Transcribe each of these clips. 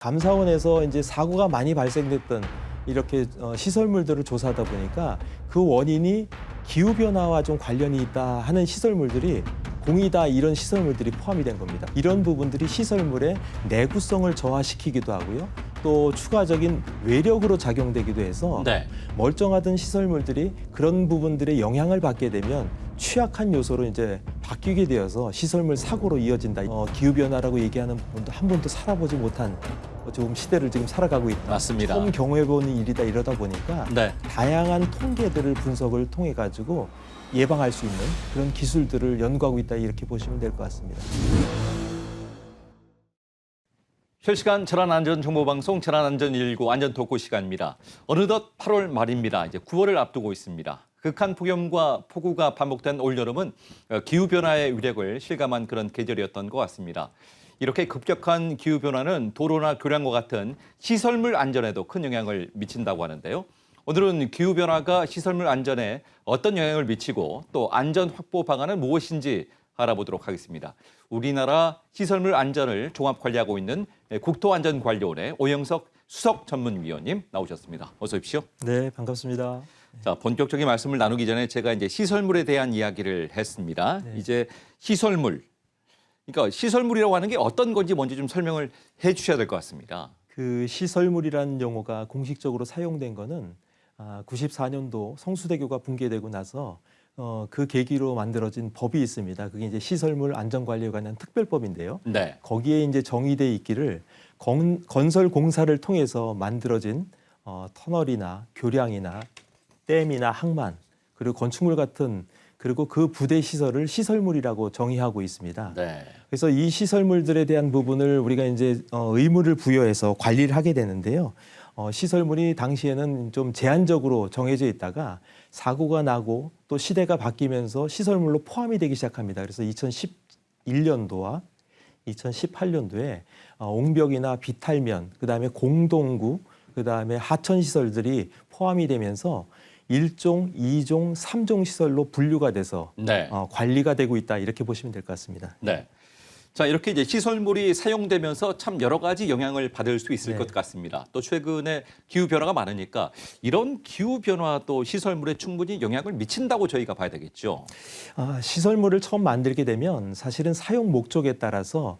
감사원에서 이제 사고가 많이 발생됐던 이렇게 시설물들을 조사하다 보니까 그 원인이 기후 변화와 좀 관련이 있다 하는 시설물들이 공이다 이런 시설물들이 포함이 된 겁니다. 이런 부분들이 시설물의 내구성을 저하시키기도 하고요. 또 추가적인 외력으로 작용되기도 해서 멀쩡하던 시설물들이 그런 부분들의 영향을 받게 되면 취약한 요소로 이제 바뀌게 되어서 시설물 사고로 이어진다. 기후 변화라고 얘기하는 부분도 한 번도 살아보지 못한 조금 시대를 지금 살아가고 있다. 맞습니다. 처음 경험해보는 일이다 이러다 보니까 다양한 통계들을 분석을 통해 가지고 예방할 수 있는 그런 기술들을 연구하고 있다 이렇게 보시면 될 것 같습니다. 실시간 재난안전정보방송 재난안전119 안전토크 시간입니다. 어느덧 8월 말입니다. 이제 9월을 앞두고 있습니다. 극한 폭염과 폭우가 반복된 올여름은 기후변화의 위력을 실감한 그런 계절이었던 것 같습니다. 이렇게 급격한 기후변화는 도로나 교량과 같은 시설물 안전에도 큰 영향을 미친다고 하는데요. 오늘은 기후변화가 시설물 안전에 어떤 영향을 미치고 또 안전 확보 방안은 무엇인지 알아보도록 하겠습니다. 우리나라 시설물 안전을 종합 관리하고 있는 국토안전관리원의 오영석 수석 전문위원님 나오셨습니다. 어서 오십시오. 네, 반갑습니다. 자, 본격적인 말씀을 나누기 전에 제가 이제 시설물에 대한 이야기를 했습니다. 이제 시설물. 그러니까 시설물이라고 하는 게 어떤 건지 먼저 좀 설명을 해 주셔야 될 것 같습니다. 그 시설물이라는 용어가 공식적으로 사용된 거는 94년도 성수대교가 붕괴되고 나서 그 계기로 만들어진 법이 있습니다. 그게 이제 시설물 안전관리에 관한 특별법인데요. 거기에 이제 정의돼 있기를 건설 공사를 통해서 만들어진 터널이나 교량이나 댐이나 항만 그리고 건축물 같은 그리고 그 부대 시설을 시설물이라고 정의하고 있습니다. 그래서 이 시설물들에 대한 부분을 우리가 이제 의무를 부여해서 관리를 하게 되는데요. 시설물이 당시에는 좀 제한적으로 정해져 있다가 사고가 나고 또 시대가 바뀌면서 시설물로 포함이 되기 시작합니다. 그래서 2011년도와 2018년도에 옹벽이나 비탈면, 그다음에 공동구, 그다음에 하천 시설들이 포함이 되면서 1종, 2종, 3종 시설로 분류가 돼서 관리가 되고 있다 이렇게 보시면 될 것 같습니다. 자, 이렇게 이제 시설물이 사용되면서 참 여러 가지 영향을 받을 수 있을 것 같습니다. 또 최근에 기후 변화가 많으니까 이런 기후 변화도 시설물에 충분히 영향을 미친다고 저희가 봐야 되겠죠. 시설물을 처음 만들게 되면 사실은 사용 목적에 따라서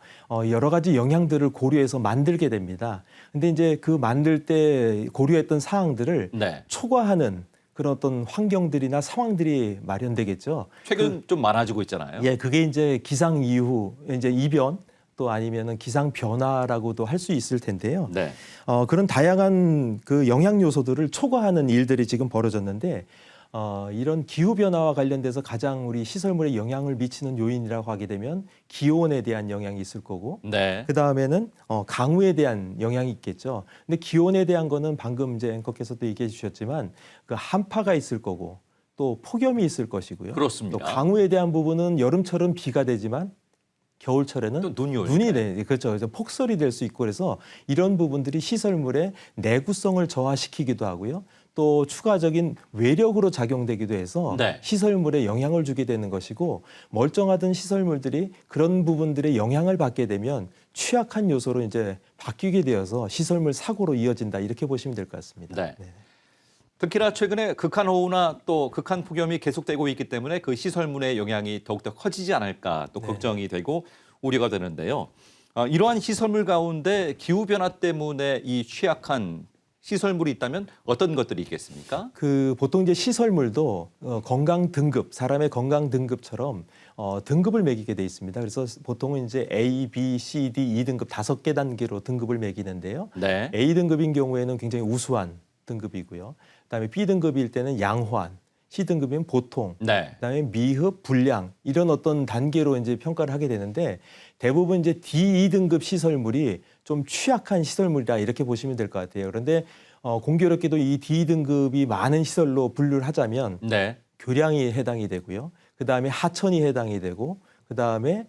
여러 가지 영향들을 고려해서 만들게 됩니다. 근데 이제 그 만들 때 고려했던 사항들을 초과하는 그런 어떤 환경들이나 상황들이 마련되겠죠. 최근 좀 많아지고 있잖아요. 예, 그게 이제 기상 이후 이제 이변 또 아니면은 기상 변화라고도 할 수 있을 텐데요. 그런 다양한 그 영향 요소들을 초과하는 일들이 지금 벌어졌는데 이런 기후 변화와 관련돼서 가장 우리 시설물에 영향을 미치는 요인이라고 하게 되면 기온에 대한 영향이 있을 거고, 그 다음에는 강우에 대한 영향이 있겠죠. 근데 기온에 대한 거는 방금 이제 앵커께서도 얘기해 주셨지만 그 한파가 있을 거고 또 폭염이 있을 것이고요. 그렇습니다. 또 강우에 대한 부분은 여름철은 비가 되지만 겨울철에는 또 눈이 그렇죠. 그래서 폭설이 될 수 있고 그래서 이런 부분들이 시설물의 내구성을 저하시키기도 하고요. 또 추가적인 외력으로 작용되기도 해서 시설물에 영향을 주게 되는 것이고 멀쩡하던 시설물들이 그런 부분들의 영향을 받게 되면 취약한 요소로 이제 바뀌게 되어서 시설물 사고로 이어진다 이렇게 보시면 될 것 같습니다. 특히나 최근에 극한호우나 또 극한 폭염이 계속되고 있기 때문에 그 시설물의 영향이 더욱더 커지지 않을까 또 걱정이 되고 우려가 되는데요. 이러한 시설물 가운데 기후변화 때문에 이 취약한 시설물이 있다면 어떤 것들이 있겠습니까? 보통 이제 시설물도 건강 등급, 사람의 건강 등급처럼 등급을 매기게 돼 있습니다. 그래서 보통은 이제 A, B, C, D, E 등급 5개 단계로 등급을 매기는데요. A 등급인 경우에는 굉장히 우수한 등급이고요. 그다음에 B 등급일 때는 양호한, C 등급이면 보통, 그다음에 미흡, 불량 이런 어떤 단계로 이제 평가를 하게 되는데 대부분 이제 D, E 등급 시설물이 좀 취약한 시설물이다 이렇게 보시면 될 것 같아요. 그런데 공교롭게도 이 D 등급이 많은 시설로 분류를 하자면 교량이 해당이 되고요. 그다음에 하천이 해당이 되고 그다음에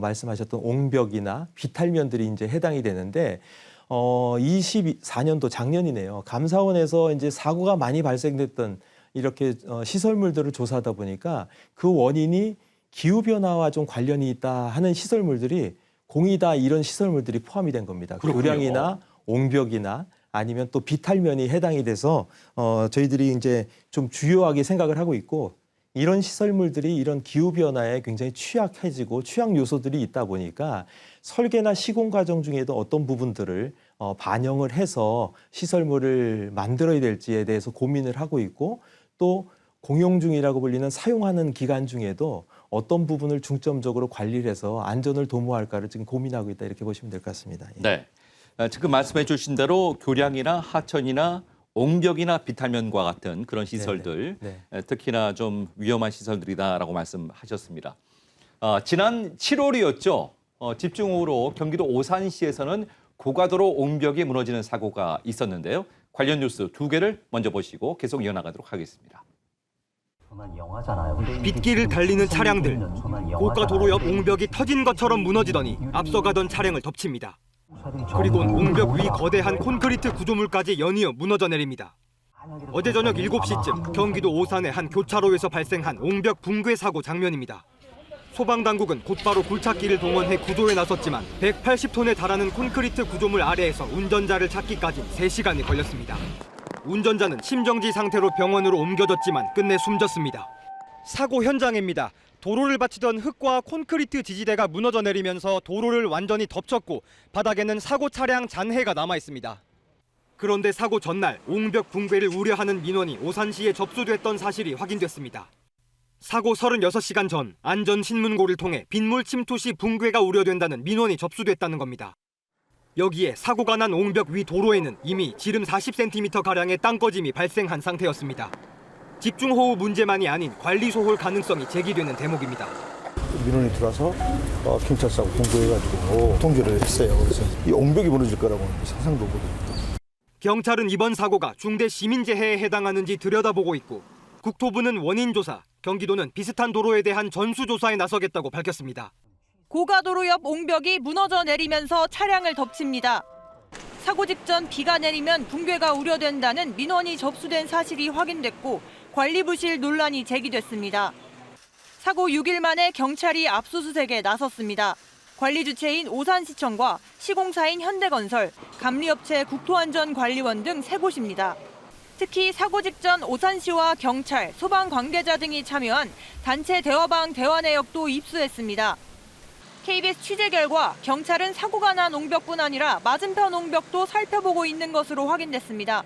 말씀하셨던 옹벽이나 비탈면들이 이제 해당이 되는데 24년도 작년이네요. 감사원에서 이제 사고가 많이 발생됐던 이렇게 시설물들을 조사하다 보니까 그 원인이 기후 변화와 좀 관련이 있다 하는 시설물들이 공이 다 이런 시설물들이 포함이 된 겁니다. 그렇군요. 교량이나 옹벽이나 아니면 또 비탈면이 해당이 돼서 저희들이 이제 좀 주요하게 생각을 하고 있고 이런 시설물들이 이런 기후 변화에 굉장히 취약해지고 취약 요소들이 있다 보니까 설계나 시공 과정 중에도 어떤 부분들을 반영을 해서 시설물을 만들어야 될지에 대해서 고민을 하고 있고 또 공용 중이라고 불리는 사용하는 기간 중에도 어떤 부분을 중점적으로 관리를 해서 안전을 도모할까를 지금 고민하고 있다 이렇게 보시면 될 것 같습니다. 예. 네. 지금 말씀해 주신 대로 교량이나 하천이나 옹벽이나 비탈면과 같은 그런 시설들, 네. 특히나 좀 위험한 시설들이다라고 말씀하셨습니다. 지난 7월이었죠. 집중호우로 경기도 오산시에서는 고가도로 옹벽이 무너지는 사고가 있었는데요. 관련 뉴스 두 개를 먼저 보시고 계속 이어나가도록 하겠습니다. 빗길을 달리는 차량들, 고가도로 옆 옹벽이 터진 것처럼 무너지더니 앞서가던 차량을 덮칩니다. 그리곤 옹벽 위 거대한 콘크리트 구조물까지 연이어 무너져 내립니다. 어제 저녁 7시쯤 경기도 오산의 한 교차로에서 발생한 옹벽 붕괴 사고 장면입니다. 소방당국은 곧바로 굴착기를 동원해 구조에 나섰지만 180톤에 달하는 콘크리트 구조물 아래에서 운전자를 찾기까지 3시간이 걸렸습니다. 운전자는 심정지 상태로 병원으로 옮겨졌지만 끝내 숨졌습니다. 사고 현장입니다. 도로를 받치던 흙과 콘크리트 지지대가 무너져 내리면서 도로를 완전히 덮쳤고 바닥에는 사고 차량 잔해가 남아 있습니다. 그런데 사고 전날 옹벽 붕괴를 우려하는 민원이 오산시에 접수됐던 사실이 확인됐습니다. 사고 36시간 전 안전신문고를 통해 빗물 침투 시 붕괴가 우려된다는 민원이 접수됐다는 겁니다. 여기에 사고가 난 옹벽 위 도로에는 이미 지름 40cm가량의 땅꺼짐이 발생한 상태였습니다. 집중호우 문제만이 아닌 관리 소홀 가능성이 제기되는 대목입니다. 민원이 들어와서 경찰서하고 공고해가지고 통지를 했어요. 그래서 이 옹벽이 무너질 거라고는 상상도 못했어요. 경찰은 이번 사고가 중대 시민재해에 해당하는지 들여다보고 있고 국토부는 원인 조사, 경기도는 비슷한 도로에 대한 전수조사에 나서겠다고 밝혔습니다. 고가도로 옆 옹벽이 무너져 내리면서 차량을 덮칩니다. 사고 직전 비가 내리면 붕괴가 우려된다는 민원이 접수된 사실이 확인됐고 관리부실 논란이 제기됐습니다. 사고 6일 만에 경찰이 압수수색에 나섰습니다. 관리 주체인 오산시청과 시공사인 현대건설, 감리업체 국토안전관리원 등 3곳입니다. 특히 사고 직전 오산시와 경찰, 소방 관계자 등이 참여한 단체 대화방 대화내역도 입수했습니다. KBS 취재 결과 경찰은 사고가 난 옹벽뿐 아니라 맞은편 옹벽도 살펴보고 있는 것으로 확인됐습니다.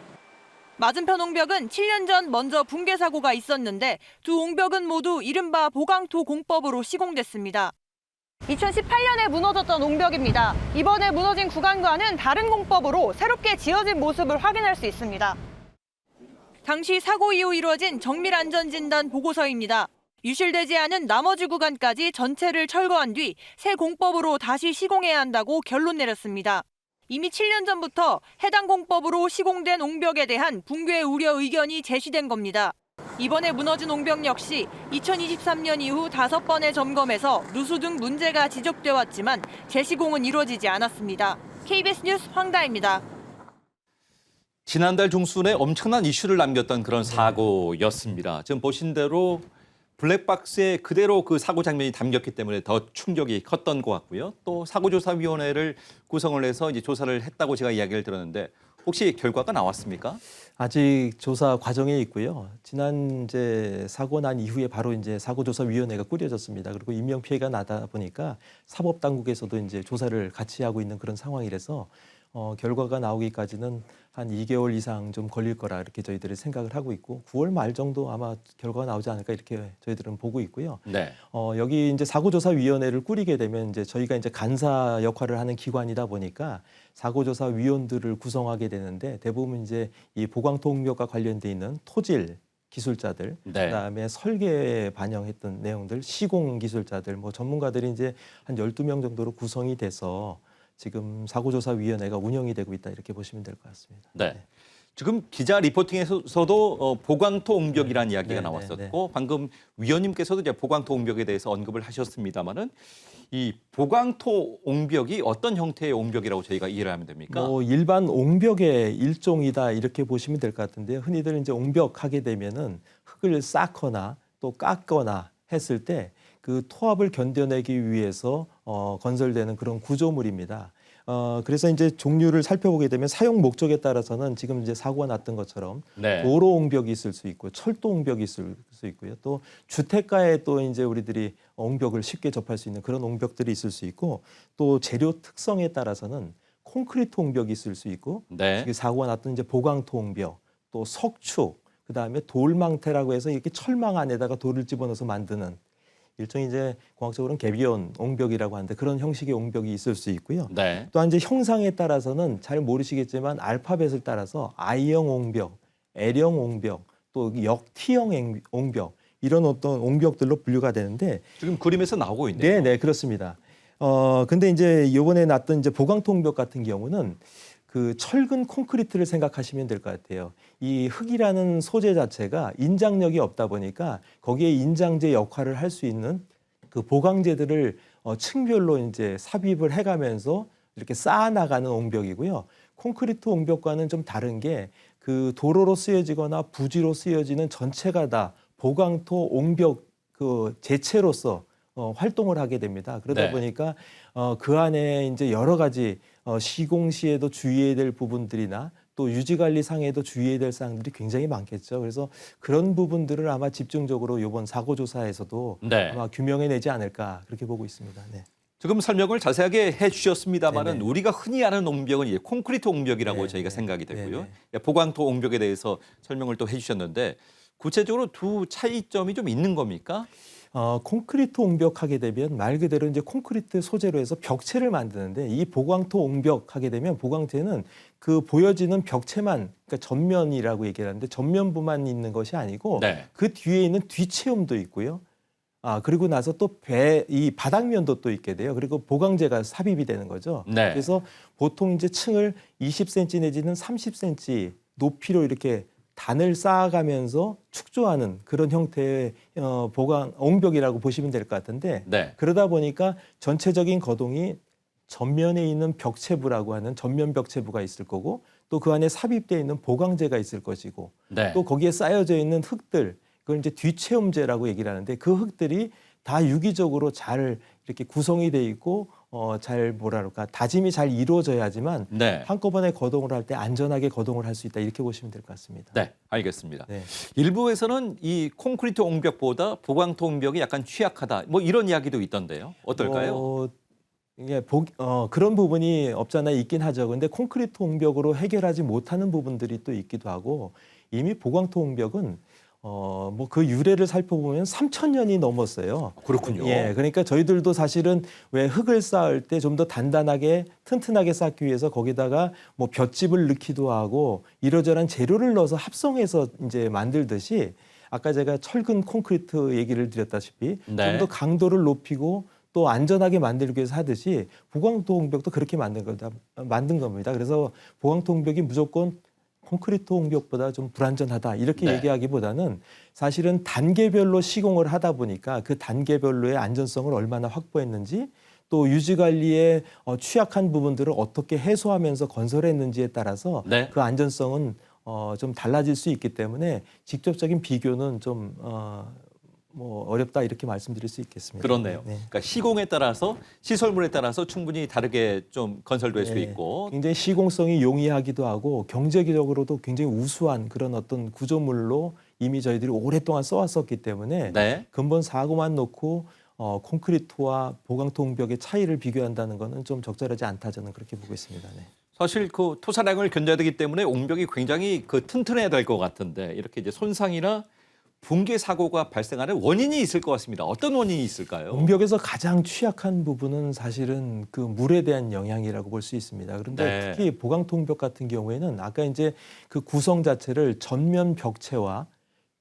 맞은편 옹벽은 7년 전 먼저 붕괴 사고가 있었는데 두 옹벽은 모두 이른바 보강토 공법으로 시공됐습니다. 2018년에 무너졌던 옹벽입니다. 이번에 무너진 구간과는 다른 공법으로 새롭게 지어진 모습을 확인할 수 있습니다. 당시 사고 이후 이루어진 정밀안전진단 보고서입니다. 유실되지 않은 나머지 구간까지 전체를 철거한 뒤 새 공법으로 다시 시공해야 한다고 결론 내렸습니다. 이미 7년 전부터 해당 공법으로 시공된 옹벽에 대한 붕괴 우려 의견이 제시된 겁니다. 이번에 무너진 옹벽 역시 2023년 이후 5번의 점검에서 누수 등 문제가 지적돼 왔지만 재시공은 이루어지지 않았습니다. KBS 뉴스 황다입니다. 지난달 중순에 엄청난 이슈를 남겼던 그런 사고였습니다. 지금 보신 대로 블랙박스에 그대로 그 사고 장면이 담겼기 때문에 더 충격이 컸던 것 같고요. 또 사고조사위원회를 구성을 해서 이제 조사를 했다고 제가 이야기를 들었는데 혹시 결과가 나왔습니까? 아직 조사 과정에 있고요. 지난 이제 사고 난 이후에 바로 이제 사고조사위원회가 꾸려졌습니다. 그리고 인명 피해가 나다 보니까 사법당국에서도 이제 조사를 같이 하고 있는 그런 상황이라서 결과가 나오기까지는 한 2개월 이상 좀 걸릴 거라 이렇게 저희들이 생각을 하고 있고 9월 말 정도 아마 결과가 나오지 않을까 이렇게 저희들은 보고 있고요. 네. 여기 이제 사고조사위원회를 꾸리게 되면 이제 저희가 이제 간사 역할을 하는 기관이다 보니까 사고조사위원들을 구성하게 되는데 대부분 이제 이 보강토옹벽과 관련돼 있는 토질 기술자들, 네. 그다음에 설계에 반영했던 내용들, 시공 기술자들, 뭐 전문가들이 이제 한 12명 정도로 구성이 돼서 지금 사고조사위원회가 운영이 되고 있다 이렇게 보시면 될 것 같습니다. 네. 지금 기자 리포팅에서도 보강토 옹벽이라는 이야기가 네, 나왔었고 방금 위원님께서도 이제 보강토 옹벽에 대해서 언급을 하셨습니다만은 이 보강토 옹벽이 어떤 형태의 옹벽이라고 저희가 이해를 하면 됩니까? 뭐 일반 옹벽의 일종이다 이렇게 보시면 될 것 같은데요. 흔히들 이제 옹벽 하게 되면은 흙을 쌓거나 또 깎거나 했을 때 그 토합을 견뎌내기 위해서 건설되는 그런 구조물입니다. 그래서 이제 종류를 살펴보게 되면 사용 목적에 따라서는 지금 이제 사고가 났던 것처럼 네. 도로 옹벽이 있을 수 있고 철도 옹벽이 있을 수 있고요. 또 주택가에 또 이제 우리들이 옹벽을 쉽게 접할 수 있는 그런 옹벽들이 있을 수 있고 또 재료 특성에 따라서는 콘크리트 옹벽이 있을 수 있고 네. 사고가 났던 이제 보강토 옹벽 또 석축 그다음에 돌망태라고 해서 이렇게 철망 안에다가 돌을 집어넣어서 만드는 일종의 이제 공학적으로는 개비온 옹벽이라고 하는데 그런 형식의 옹벽이 있을 수 있고요. 네. 또한 이제 형상에 따라서는 잘 모르시겠지만 알파벳을 따라서 I형 옹벽, L형 옹벽, 또 역T형 옹벽 이런 어떤 옹벽들로 분류가 되는데 지금 그림에서 나오고 있네요. 네, 그렇습니다. 근데 이제 이번에 났던 이제 보강토 옹벽 같은 경우는 그 철근 콘크리트를 생각하시면 될 것 같아요. 이 흙이라는 소재 자체가 인장력이 없다 보니까 거기에 인장제 역할을 할 수 있는 그 보강재들을 층별로 이제 삽입을 해가면서 이렇게 쌓아나가는 옹벽이고요. 콘크리트 옹벽과는 좀 다른 게 그 도로로 쓰여지거나 부지로 쓰여지는 전체가 다 보강토 옹벽 그 재체로서 활동을 하게 됩니다. 그러다 네. 보니까 그 안에 이제 여러 가지 시공시에도 주의해야 될 부분들이나 또 유지관리상에도 주의해야 될 사항들이 굉장히 많겠죠. 그래서 그런 부분들을 아마 집중적으로 이번 사고조사에서도 네. 아마 규명해내지 않을까 그렇게 보고 있습니다. 네. 지금 설명을 자세하게 해주셨습니다만은 네네. 우리가 흔히 아는 옹벽은 이제 콘크리트 옹벽이라고 네, 저희가 네. 생각이 되고요. 네네. 보강토 옹벽에 대해서 설명을 또 해주셨는데 구체적으로 두 차이점이 좀 있는 겁니까? 콘크리트 옹벽 하게 되면 말 그대로 이제 콘크리트 소재로 해서 벽체를 만드는데 이 보강토 옹벽 하게 되면 보강재는 그 보여지는 벽체만 그러니까 전면이라고 얘기를 하는데 전면부만 있는 것이 아니고 네. 그 뒤에 있는 뒤체움도 있고요. 그리고 나서 또 이 바닥면도 또 있게 돼요. 그리고 보강재가 삽입이 되는 거죠. 네. 그래서 보통 이제 층을 20cm 내지는 30cm 높이로 이렇게 단을 쌓아가면서 축조하는 그런 형태의 보강 옹벽이라고 보시면 될 것 같은데 네. 그러다 보니까 전체적인 거동이 전면에 있는 벽체부라고 하는 전면 벽체부가 있을 거고 또 그 안에 삽입되어 있는 보강재가 있을 것이고 네. 또 거기에 쌓여져 있는 흙들 그걸 이제 뒤체험재라고 얘기를 하는데 그 흙들이 다 유기적으로 잘 이렇게 구성이 돼 있고 잘 뭐랄까 다짐이 잘 이루어져야지만 네. 한꺼번에 거동을 할 때 안전하게 거동을 할 수 있다 이렇게 보시면 될 것 같습니다. 네, 알겠습니다. 네. 일부에서는 이 콘크리트 옹벽보다 보강토 옹벽이 약간 취약하다. 뭐 이런 이야기도 있던데요. 어떨까요? 이게 그런 부분이 없잖아 있긴 하죠. 근데 콘크리트 옹벽으로 해결하지 못하는 부분들이 또 있기도 하고 이미 보강토 옹벽은 뭐 그 유래를 살펴보면 3,000년이 넘었어요. 그렇군요. 예, 그러니까 저희들도 사실은 왜 흙을 쌓을 때 좀 더 단단하게 튼튼하게 쌓기 위해서 거기다가 뭐 볏짚을 넣기도 하고 이러저러한 재료를 넣어서 합성해서 이제 만들듯이 아까 제가 철근 콘크리트 얘기를 드렸다시피 네. 좀 더 강도를 높이고 또 안전하게 만들기 위해서 하듯이 보강토 옹벽도 그렇게 만든 겁니다. 그래서 보강토 옹벽이 무조건 콘크리트 옹벽보다 좀 불안전하다 이렇게 네. 얘기하기보다는 사실은 단계별로 시공을 하다 보니까 그 단계별로의 안전성을 얼마나 확보했는지 또 유지관리에 취약한 부분들을 어떻게 해소하면서 건설했는지에 따라서 네. 그 안전성은 좀 달라질 수 있기 때문에 직접적인 비교는 좀 뭐 어렵다 이렇게 말씀드릴 수 있겠습니다. 그렇네요. 네. 그러니까 시공에 따라서 시설물에 따라서 충분히 다르게 좀 건설될 수 네. 있고 굉장히 시공성이 용이하기도 하고 경제적으로도 굉장히 우수한 그런 어떤 구조물로 이미 저희들이 오랫동안 써왔었기 때문에 네. 근본 사고만 놓고 콘크리트와 보강토 옹벽의 차이를 비교한다는 것은 좀 적절하지 않다 저는 그렇게 보고 있습니다. 네. 사실 그 토사량을 견뎌야 되기 때문에 옹벽이 굉장히 그 튼튼해야 될 것 같은데 이렇게 이제 손상이나 붕괴 사고가 발생하는 원인이 있을 것 같습니다. 어떤 원인이 있을까요? 옹벽에서 가장 취약한 부분은 사실은 그 물에 대한 영향이라고 볼 수 있습니다. 그런데 네. 특히 보강토 옹벽 같은 경우에는 아까 이제 그 구성 자체를 전면 벽체와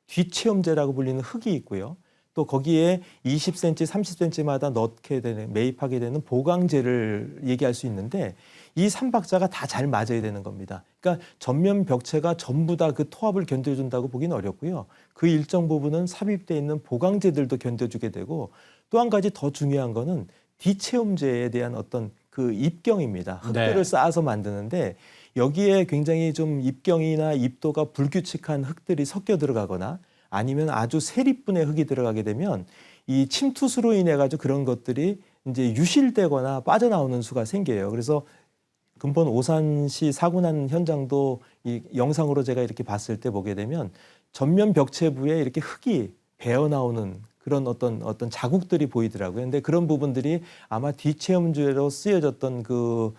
뒤체험재라고 불리는 흙이 있고요. 또 거기에 20cm, 30cm마다 매입하게 되는 보강재를 얘기할 수 있는데 이 3박자가 다 잘 맞아야 되는 겁니다. 그러니까 전면 벽체가 전부 다 그 토합을 견뎌준다고 보기는 어렵고요. 그 일정 부분은 삽입되어 있는 보강재들도 견뎌주게 되고 또 한 가지 더 중요한 거는 뒤체험재에 대한 어떤 그 입경입니다. 흙들을 네. 쌓아서 만드는데 여기에 굉장히 좀 입경이나 입도가 불규칙한 흙들이 섞여 들어가거나 아니면 아주 세리분의 흙이 들어가게 되면 이 침투수로 인해 가지고 그런 것들이 이제 유실되거나 빠져나오는 수가 생겨요. 그래서 근본 오산시 사고 난 현장도 이 영상으로 제가 이렇게 봤을 때 보게 되면 전면 벽체부에 이렇게 흙이 배어 나오는 그런 어떤 자국들이 보이더라고요. 근데 그런 부분들이 아마 뒷체험주로 쓰여졌던 그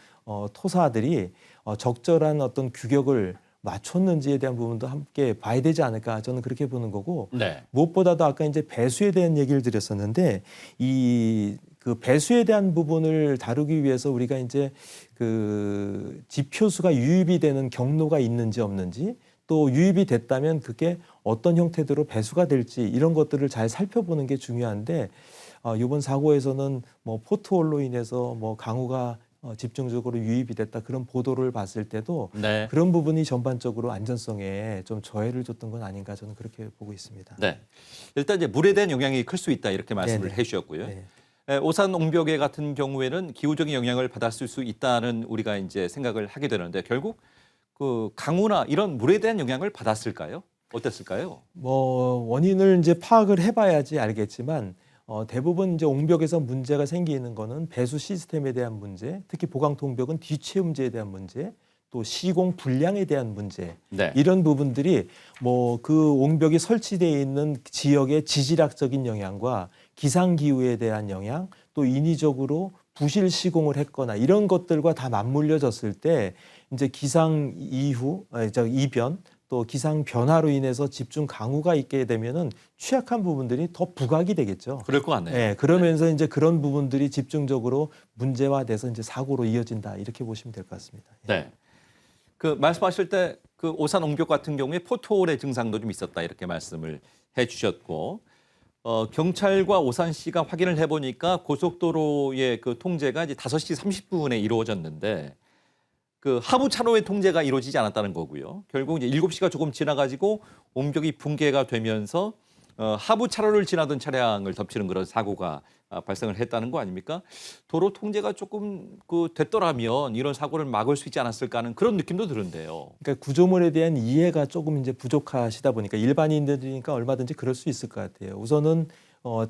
토사들이 적절한 어떤 규격을 맞췄는지에 대한 부분도 함께 봐야 되지 않을까 저는 그렇게 보는 거고 네. 무엇보다도 아까 이제 배수에 대한 얘기를 드렸었는데 이 그 배수에 대한 부분을 다루기 위해서 우리가 이제 그 지표수가 유입이 되는 경로가 있는지 없는지 또 유입이 됐다면 그게 어떤 형태대로 배수가 될지 이런 것들을 잘 살펴보는 게 중요한데 이번 사고에서는 뭐 포트홀로 인해서 뭐 강우가 집중적으로 유입이 됐다 그런 보도를 봤을 때도 네. 그런 부분이 전반적으로 안전성에 좀 저해를 줬던 건 아닌가 저는 그렇게 보고 있습니다. 네. 일단 이제 물에 대한 영향이 클 수 있다 이렇게 말씀을 네네. 해주셨고요. 네. 오산 옹벽에 같은 경우에는 기후적인 영향을 받았을 수 있다는 우리가 이제 생각을 하게 되는데 결국 그 강우나 이런 물에 대한 영향을 받았을까요? 어땠을까요? 뭐 원인을 이제 파악을 해봐야지 알겠지만 대부분 이제 옹벽에서 문제가 생기는 거는 배수 시스템에 대한 문제, 특히 보강통벽은 뒤채움제에 대한 문제, 또 시공 불량에 대한 문제 네. 이런 부분들이 뭐 그 옹벽이 설치되어 있는 지역의 지질학적인 영향과 기상 기후에 대한 영향, 또 인위적으로 부실 시공을 했거나 이런 것들과 다 맞물려졌을 때 이제 기상 이변 또 기상 변화로 인해서 집중 강우가 있게 되면은 취약한 부분들이 더 부각이 되겠죠. 그럴 것 같네요. 네, 그러면서 이제 그런 부분들이 집중적으로 문제화돼서 이제 사고로 이어진다 이렇게 보시면 될 것 같습니다. 네. 그 말씀하실 때 그 오산 옹벽 같은 경우에 포트홀의 증상도 좀 있었다 이렇게 말씀을 해주셨고 경찰과 오산시가 확인을 해보니까 고속도로의 그 통제가 이제 5시 30분에 이루어졌는데 그 하부 차로의 통제가 이루어지지 않았다는 거고요. 결국 이제 7시가 조금 지나가지고 옹벽이 붕괴가 되면서 하부 차로를 지나던 차량을 덮치는 그런 사고가 발생을 했다는 거 아닙니까? 도로 통제가 조금 됐더라면 이런 사고를 막을 수 있지 않았을까 하는 그런 느낌도 드는데요. 그러니까 구조물에 대한 이해가 조금 이제 부족하시다 보니까 일반인들이니까 얼마든지 그럴 수 있을 것 같아요. 우선은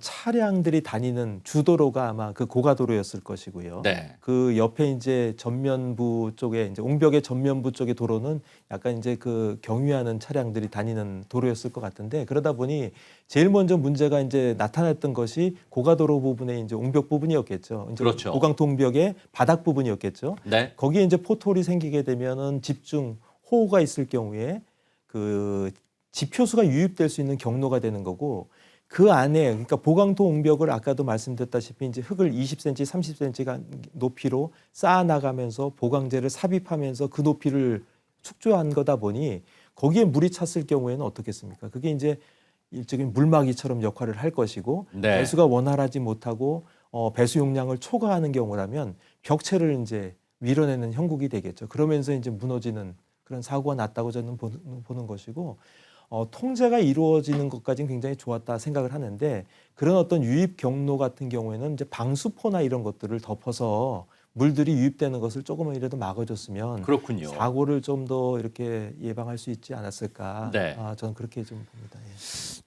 차량들이 다니는 주도로가 아마 그 고가도로였을 것이고요. 네. 그 옆에 이제 전면부 쪽에 이제 옹벽의 전면부 쪽의 도로는 약간 이제 그 경유하는 차량들이 다니는 도로였을 것 같은데 그러다 보니 제일 먼저 문제가 이제 나타났던 것이 고가도로 부분의 이제 옹벽 부분이었겠죠. 이제 그렇죠. 보강통벽의 바닥 부분이었겠죠. 네. 거기에 이제 포트홀이 생기게 되면은 집중 호우가 있을 경우에 그 지표수가 유입될 수 있는 경로가 되는 거고 그 안에 그러니까 보강토 옹벽을 아까도 말씀드렸다시피 이제 흙을 20cm, 30cm가 높이로 쌓아 나가면서 보강재를 삽입하면서 그 높이를 축조한 거다 보니 거기에 물이 찼을 경우에는 어떻겠습니까? 그게 이제 일종의 물막이처럼 역할을 할 것이고 네. 배수가 원활하지 못하고 배수 용량을 초과하는 경우라면 벽체를 이제 밀어내는 형국이 되겠죠. 그러면서 이제 무너지는 그런 사고가 났다고 저는 보는 것이고 통제가 이루어지는 것까지는 굉장히 좋았다 생각을 하는데 그런 어떤 유입 경로 같은 경우에는 이제 방수포나 이런 것들을 덮어서 물들이 유입되는 것을 조금이라도 막아줬으면 그렇군요. 사고를 좀 더 이렇게 예방할 수 있지 않았을까. 네. 저는 그렇게 좀 봅니다. 예.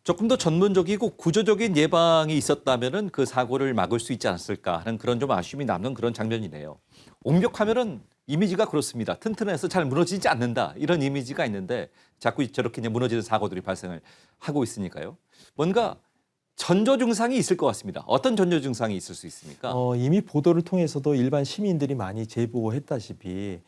조금 더 전문적이고 구조적인 예방이 있었다면은 그 사고를 막을 수 있지 않았을까 하는 그런 좀 아쉬움이 남는 그런 장면이네요. 옹벽하면은 이미지가 그렇습니다. 튼튼해서 잘 무너지지 않는다 이런 이미지가 있는데 자꾸 저렇게 이제 무너지는 사고들이 발생을 하고 있으니까요. 뭔가 전조 증상이 있을 것 같습니다. 어떤 전조 증상이 있을 수 있습니까? 이미 보도를 통해서도 일반 시민들이 많이 제보했다시피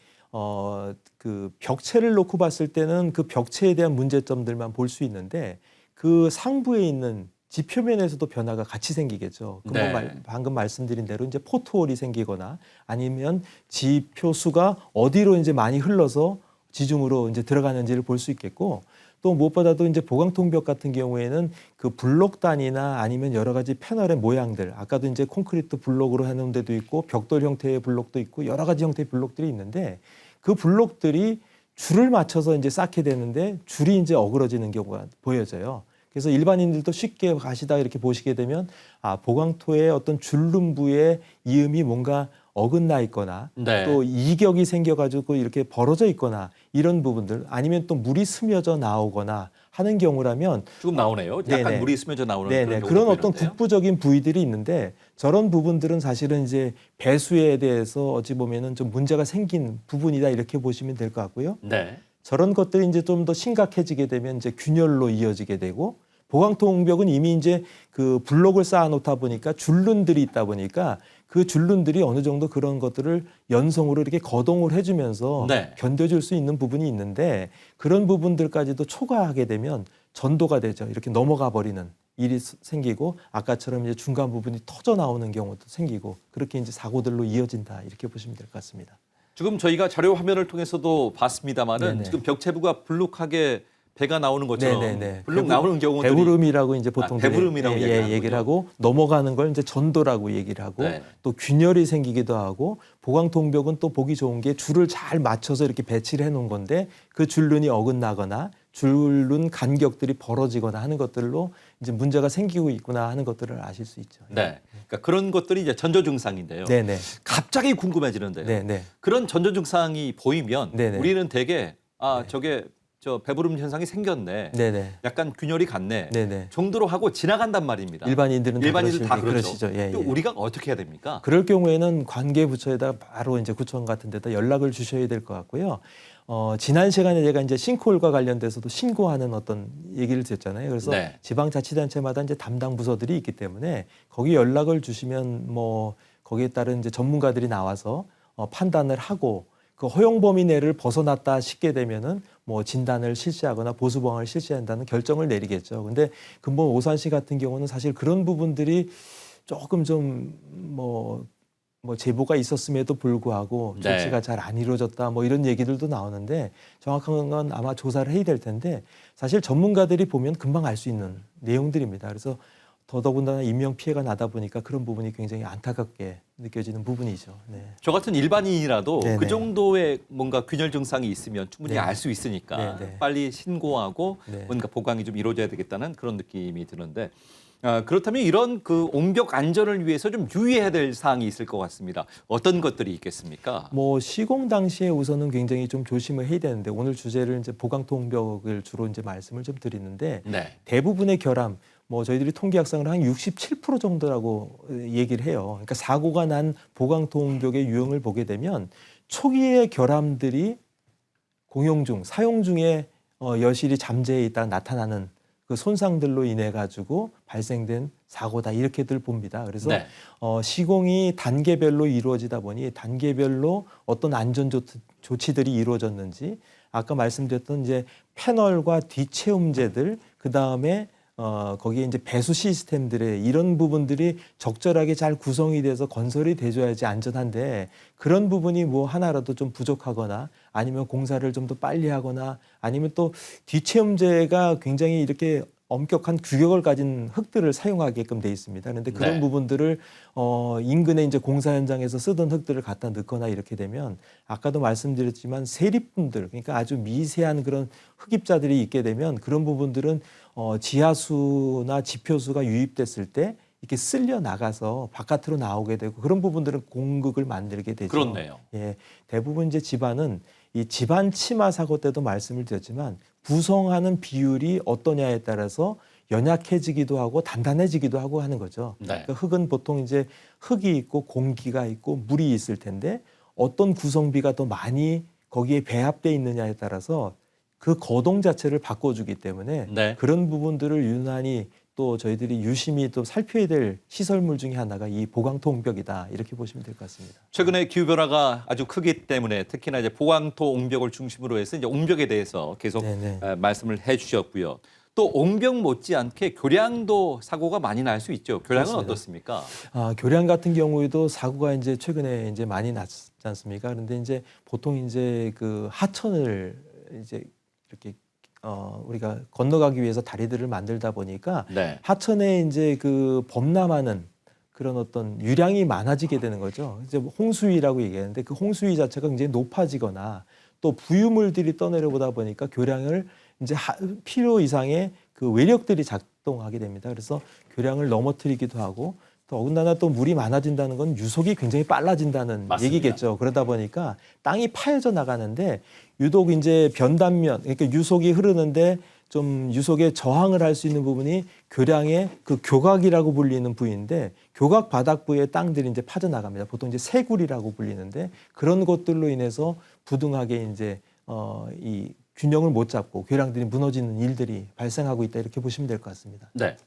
그 벽체를 놓고 봤을 때는 그 벽체에 대한 문제점들만 볼 수 있는데 그 상부에 있는 지표면에서도 변화가 같이 생기겠죠. 네. 방금 말씀드린 대로 이제 포트홀이 생기거나 아니면 지표수가 어디로 이제 많이 흘러서 지중으로 이제 들어가는지를 볼 수 있겠고 또 무엇보다도 이제 보강통벽 같은 경우에는 그 블록 단이나 아니면 여러 가지 패널의 모양들 아까도 이제 콘크리트 블록으로 해놓은 데도 있고 벽돌 형태의 블록도 있고 여러 가지 형태의 블록들이 있는데 그 블록들이 줄을 맞춰서 이제 쌓게 되는데 줄이 이제 어그러지는 경우가 보여져요. 그래서 일반인들도 쉽게 가시다 이렇게 보시게 되면 보강토의 어떤 줄눈부의 이음이 뭔가 어긋나 있거나 네. 또 이격이 생겨가지고 이렇게 벌어져 있거나 이런 부분들 아니면 또 물이 스며져 나오거나 하는 경우라면 조금 나오네요. 약간 네네. 물이 스며져 나오는 네네. 그런 그런 경우도 어떤 보이는데요. 국부적인 부위들이 있는데 저런 부분들은 사실은 이제 배수에 대해서 어찌 보면은 좀 문제가 생긴 부분이다 이렇게 보시면 될 것 같고요. 네. 저런 것들이 이제 좀 더 심각해지게 되면 이제 균열로 이어지게 되고 보강통벽은 이미 이제 그 블록을 쌓아놓다 보니까 줄눈들이 있다 보니까 그 줄눈들이 어느 정도 그런 것들을 연성으로 이렇게 거동을 해주면서 네. 견뎌줄 수 있는 부분이 있는데 그런 부분들까지도 초과하게 되면 전도가 되죠. 이렇게 넘어가 버리는 일이 생기고 아까처럼 이제 중간 부분이 터져 나오는 경우도 생기고 그렇게 이제 사고들로 이어진다 이렇게 보시면 될 것 같습니다. 지금 저희가 자료 화면을 통해서도 봤습니다만은 네네. 지금 벽체부가 불룩하게 배가 나오는 것처럼 네네네. 불룩 나오는 경우들이 배부름이라고 이제 보통 배부름이라고 얘기하는군요. 얘기를 하고 넘어가는 걸 이제 전도라고 얘기를 하고 네. 또 균열이 생기기도 하고 보강통벽은 또 보기 좋은 게 줄을 잘 맞춰서 이렇게 배치를 해놓은 건데 그 줄눈이 어긋나거나 줄눈 간격들이 벌어지거나 하는 것들로 이제 문제가 생기고 있구나 하는 것들을 아실 수 있죠. 네. 그러니까 그런 것들이 이제 전조 증상인데요. 네네. 갑자기 궁금해지는데요. 네네. 그런 전조 증상이 보이면 네네. 우리는 되게 네. 저게 저 배부름 현상이 생겼네. 네네. 약간 균열이 갔네. 네네. 정도로 하고 지나간단 말입니다. 일반인들은 일반인들 다 그러시죠. 그렇죠. 예, 또 예. 우리가 어떻게 해야 됩니까? 그럴 경우에는 관계 부처에다 바로 이제 구청 같은 데다 연락을 주셔야 될 것 같고요. 지난 시간에 제가 이제 싱크홀과 관련돼서도 신고하는 어떤 얘기를 드렸잖아요. 그래서 네. 지방자치단체마다 이제 담당 부서들이 있기 때문에 거기 연락을 주시면 뭐 거기에 따른 이제 전문가들이 나와서 판단을 하고 그 허용 범위 내를 벗어났다 싶게 되면은 뭐 진단을 실시하거나 보수 보강을 실시한다는 결정을 내리겠죠. 근데 근본 오산시 같은 경우는 사실 그런 부분들이 조금 좀 뭐 제보가 있었음에도 불구하고 네. 조치가 잘 안 이루어졌다 뭐 이런 얘기들도 나오는데 정확한 건 아마 조사를 해야 될 텐데 사실 전문가들이 보면 금방 알 수 있는 내용들입니다. 그래서 더더군다나 인명 피해가 나다 보니까 그런 부분이 굉장히 안타깝게 느껴지는 부분이죠. 네. 저 같은 일반인이라도 네네. 그 정도의 뭔가 균열 증상이 있으면 충분히 네. 알 수 있으니까 네네. 빨리 신고하고 네. 뭔가 보강이 좀 이루어져야 되겠다는 그런 느낌이 드는데 그렇다면 이런 그 옹벽 안전을 위해서 좀 유의해야 될 사항이 있을 것 같습니다. 어떤 것들이 있겠습니까? 뭐 시공 당시에 우선은 굉장히 좀 조심을 해야 되는데 오늘 주제를 이제 보강통벽을 주로 이제 말씀을 좀 드리는데 네. 대부분의 결함 뭐 저희들이 통계학상으로 한 67% 정도라고 얘기를 해요. 그러니까 사고가 난 보강통벽의 유형을 보게 되면 초기의 결함들이 공용 중 사용 중에 여실히 잠재해 있다 나타나는 그 손상들로 인해 가지고 발생된 사고다 이렇게들 봅니다. 그래서 네. 시공이 단계별로 이루어지다 보니 단계별로 어떤 안전 조치들이 이루어졌는지 아까 말씀드렸던 이제 패널과 뒷체움제들 그 다음에 거기에 이제 배수 시스템들의 이런 부분들이 적절하게 잘 구성이 돼서 건설이 돼줘야지 안전한데 그런 부분이 뭐 하나라도 좀 부족하거나 아니면 공사를 좀 더 빨리 하거나 아니면 또 뒷체험제가 굉장히 이렇게 엄격한 규격을 가진 흙들을 사용하게끔 돼 있습니다. 그런데 그런 네. 부분들을 인근에 이제 공사 현장에서 쓰던 흙들을 갖다 넣거나 이렇게 되면 아까도 말씀드렸지만 세립분들 그러니까 아주 미세한 그런 흙입자들이 있게 되면 그런 부분들은 지하수나 지표수가 유입됐을 때 이렇게 쓸려 나가서 바깥으로 나오게 되고 그런 부분들은 공극을 만들게 되죠. 그렇네요. 예, 대부분 이제 집안은 이 집안 침하 사고 때도 말씀을 드렸지만 구성하는 비율이 어떠냐에 따라서 연약해지기도 하고 단단해지기도 하고 하는 거죠. 네. 그러니까 흙은 보통 이제 흙이 있고 공기가 있고 물이 있을 텐데 어떤 구성비가 더 많이 거기에 배합돼 있느냐에 따라서 그 거동 자체를 바꿔주기 때문에 네. 그런 부분들을 유난히 또 저희들이 유심히 또 살펴야 될 시설물 중에 하나가 이 보강통벽이다 이렇게 보시면 될 것 같습니다. 최근에 기후 변화가 아주 크기 때문에 특히나 이제 보강토 옹벽을 중심으로 해서 이제 옹벽에 대해서 계속 네네. 말씀을 해주셨고요. 또 옹벽 못지않게 교량도 사고가 많이 날 수 있죠. 교량은 그렇습니다. 어떻습니까? 교량 같은 경우에도 사고가 이제 최근에 이제 많이 났지 않습니까? 그런데 이제 보통 이제 그 하천을 이제 이렇게 우리가 건너가기 위해서 다리들을 만들다 보니까 네. 하천에 이제 그 범람하는 그런 어떤 유량이 많아지게 되는 거죠. 이제 홍수위라고 얘기하는데 그 홍수위 자체가 굉장히 높아지거나 또 부유물들이 떠내려오다 보니까 교량을 이제 필요 이상의 그 외력들이 작동하게 됩니다. 그래서 교량을 넘어뜨리기도 하고 더군다나 또 물이 많아진다는 건 유속이 굉장히 빨라진다는 맞습니다. 얘기겠죠. 그러다 보니까 땅이 파여져 나가는데 유독 이제 변단면, 그러니까 유속이 흐르는데 좀 유속에 저항을 할 수 있는 부분이 교량의 그 교각이라고 불리는 부위인데 교각 바닥부의 땅들이 이제 파져 나갑니다. 보통 이제 세굴이라고 불리는데 그런 것들로 인해서 부등하게 이제 이 균형을 못 잡고 교량들이 무너지는 일들이 발생하고 있다 이렇게 보시면 될 것 같습니다. 네.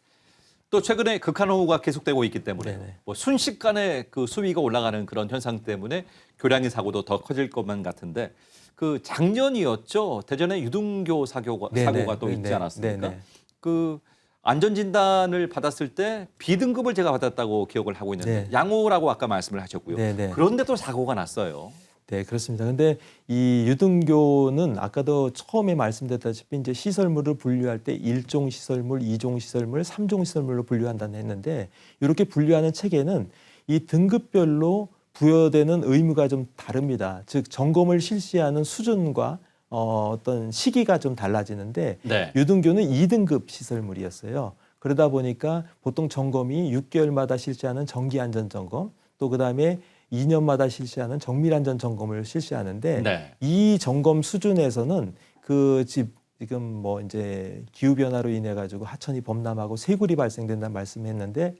또 최근에 극한호우가 계속되고 있기 때문에 네네. 뭐 순식간에 그 수위가 올라가는 그런 현상 때문에 교량의 사고도 더 커질 것만 같은데 그 작년이었죠. 대전에 유등교 사고가 또 있지 않았습니까? 네네. 그 안전진단을 받았을 때 B등급을 제가 받았다고 기억을 하고 있는데 네. 양호라고 아까 말씀을 하셨고요. 네네. 그런데도 사고가 났어요. 네, 그렇습니다. 근데 이 유등교는 아까도 처음에 말씀드렸다시피 이제 시설물을 분류할 때 1종 시설물, 2종 시설물, 3종 시설물로 분류한다는 했는데 이렇게 분류하는 체계는 이 등급별로 부여되는 의무가 좀 다릅니다. 즉 점검을 실시하는 수준과 어떤 시기가 좀 달라지는데 네. 유등교는 2등급 시설물이었어요. 그러다 보니까 보통 점검이 6개월마다 실시하는 정기안전점검 또 그다음에 2년마다 실시하는 정밀안전점검을 실시하는데 네. 이 점검 수준에서는 그 지금 뭐 이제 기후 변화로 인해 가지고 하천이 범람하고 세굴이 발생된다는 말씀했는데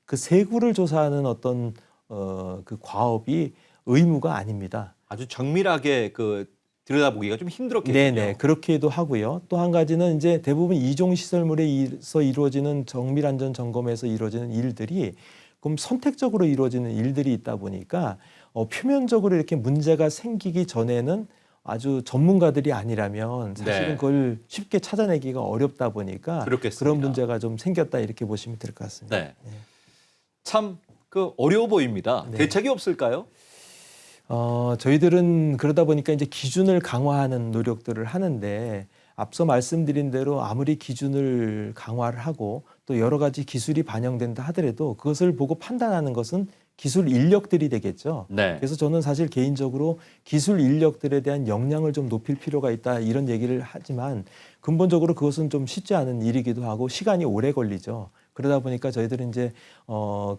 그 세굴을 조사하는 어떤 그 과업이 의무가 아닙니다. 아주 정밀하게 그 들여다보기가 좀 힘들었겠군요. 네네 그렇게도 하고요. 또 한 가지는 이제 대부분 이종 시설물에서 이루어지는 정밀안전 점검에서 이루어지는 일들이 그럼 선택적으로 이루어지는 일들이 있다 보니까 표면적으로 이렇게 문제가 생기기 전에는 아주 전문가들이 아니라면 사실은 네. 그걸 쉽게 찾아내기가 어렵다 보니까 그렇겠습니다. 그런 문제가 좀 생겼다 이렇게 보시면 될 것 같습니다. 네. 참 그 어려워 보입니다. 네. 대책이 없을까요? 저희들은 그러다 보니까 이제 기준을 강화하는 노력들을 하는데 앞서 말씀드린 대로 아무리 기준을 강화를 하고 또 여러 가지 기술이 반영된다 하더라도 그것을 보고 판단하는 것은 기술 인력들이 되겠죠. 네. 그래서 저는 사실 개인적으로 기술 인력들에 대한 역량을 좀 높일 필요가 있다 이런 얘기를 하지만 근본적으로 그것은 좀 쉽지 않은 일이기도 하고 시간이 오래 걸리죠. 그러다 보니까 저희들은 이제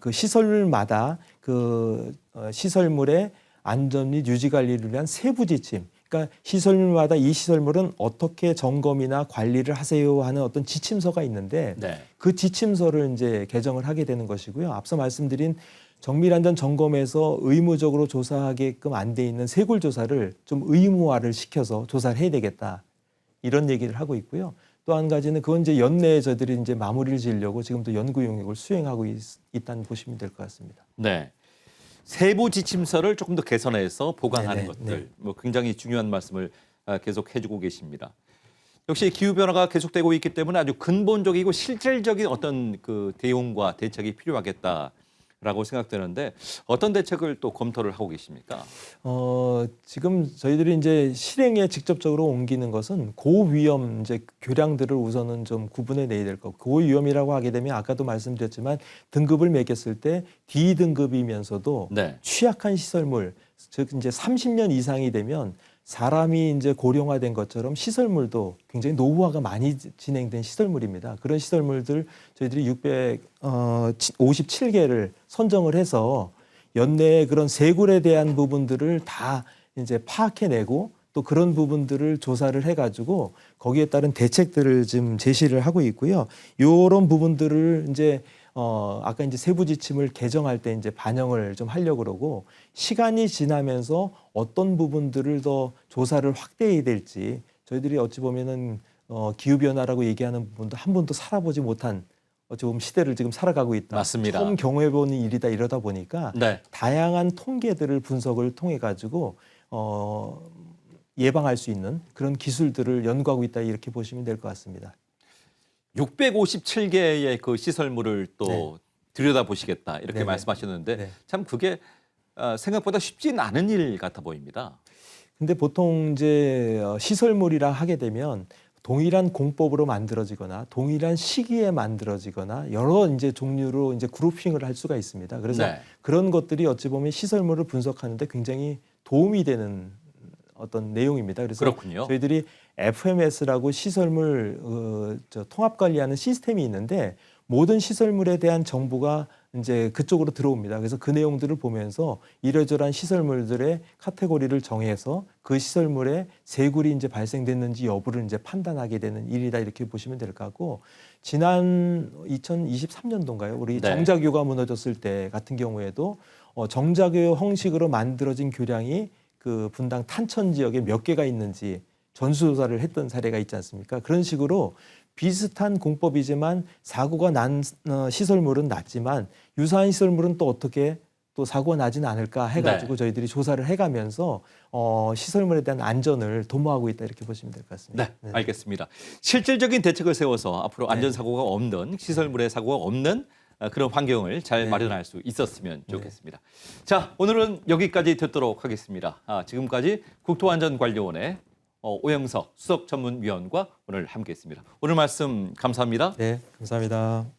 그 시설마다 그 시설물의 안전 및 유지 관리를 위한 세부 지침, 그러니까 시설물마다 이 시설물은 어떻게 점검이나 관리를 하세요 하는 어떤 지침서가 있는데 네. 그 지침서를 이제 개정을 하게 되는 것이고요. 앞서 말씀드린 정밀안전 점검에서 의무적으로 조사하게끔 안 돼 있는 세굴 조사를 좀 의무화를 시켜서 조사를 해야 되겠다 이런 얘기를 하고 있고요. 또 한 가지는 그건 이제 연내에 저희들이 이제 마무리를 지으려고 지금도 연구 용역을 수행하고 있다는 보시면 될 것 같습니다. 네. 세부 지침서를 조금 더 개선해서 보강하는 네네, 것들, 네. 뭐 굉장히 중요한 말씀을 계속 해주고 계십니다. 역시 기후 변화가 계속되고 있기 때문에 아주 근본적이고 실질적인 어떤 그 대응과 대책이 필요하겠다라고 생각되는데 어떤 대책을 또 검토를 하고 계십니까? 지금 저희들이 이제 실행에 직접적으로 옮기는 것은 고위험 이제 교량들을 우선은 좀 구분해 내야 될 거. 고위험이라고 하게 되면 아까도 말씀드렸지만 등급을 매겼을 때 D 등급이면서도 네. 취약한 시설물, 즉 이제 30년 이상이 되면 사람이 이제 고령화된 것처럼 시설물도 굉장히 노후화가 많이 진행된 시설물입니다. 그런 시설물들 저희들이 657개를 선정을 해서 연내에 그런 세굴에 대한 부분들을 다 이제 파악해내고 또 그런 부분들을 조사를 해가지고 거기에 따른 대책들을 지금 제시를 하고 있고요. 이런 부분들을 이제 아까 이제 세부 지침을 개정할 때 이제 반영을 좀 하려고 그러고 시간이 지나면서 어떤 부분들을 더 조사를 확대해야 될지 저희들이 어찌 보면은 기후 변화라고 얘기하는 부분도 한 번도 살아보지 못한 어찌 보면 시대를 지금 살아가고 있다. 맞습니다. 처음 경험해보는 일이다 이러다 보니까 네. 다양한 통계들을 분석을 통해 가지고 예방할 수 있는 그런 기술들을 연구하고 있다 이렇게 보시면 될 것 같습니다. 657개의 그 시설물을 또 네. 들여다보시겠다 이렇게 네네. 말씀하셨는데 네. 참 그게 생각보다 쉽진 않은 일 같아 보입니다. 근데 보통 이제 시설물이라 하게 되면 동일한 공법으로 만들어지거나 동일한 시기에 만들어지거나 여러 이제 종류로 이제 그룹핑을 할 수가 있습니다. 그래서 네. 그런 것들이 어찌 보면 시설물을 분석하는데 굉장히 도움이 되는 어떤 내용입니다. 그래서 그렇군요. 저희들이 FMS라고 시설물 통합 관리하는 시스템이 있는데 모든 시설물에 대한 정보가 이제 그쪽으로 들어옵니다. 그래서 그 내용들을 보면서 이러저러한 시설물들의 카테고리를 정해서 그 시설물에 세굴이 이제 발생됐는지 여부를 이제 판단하게 되는 일이다 이렇게 보시면 될 것 같고 지난 2023년도인가요? 우리 네. 정자교가 무너졌을 때 같은 경우에도 정자교 형식으로 만들어진 교량이 그 분당 탄천 지역에 몇 개가 있는지 전수조사를 했던 사례가 있지 않습니까? 그런 식으로 비슷한 공법이지만 사고가 난 시설물은 낮지만 유사한 시설물은 또 어떻게 또 사고가 나지는 않을까 해가지고 저희들이 조사를 해가면서 시설물에 대한 안전을 도모하고 있다 이렇게 보시면 될 것 같습니다. 네, 알겠습니다. 실질적인 대책을 세워서 앞으로 안전사고가 없는 시설물의 사고가 없는 그런 환경을 잘 마련할 수 있었으면 좋겠습니다. 자, 오늘은 여기까지 듣도록 하겠습니다. 지금까지 국토안전관리원의 오영석 수석전문위원과 오늘 함께했습니다. 오늘 말씀 감사합니다. 네, 감사합니다.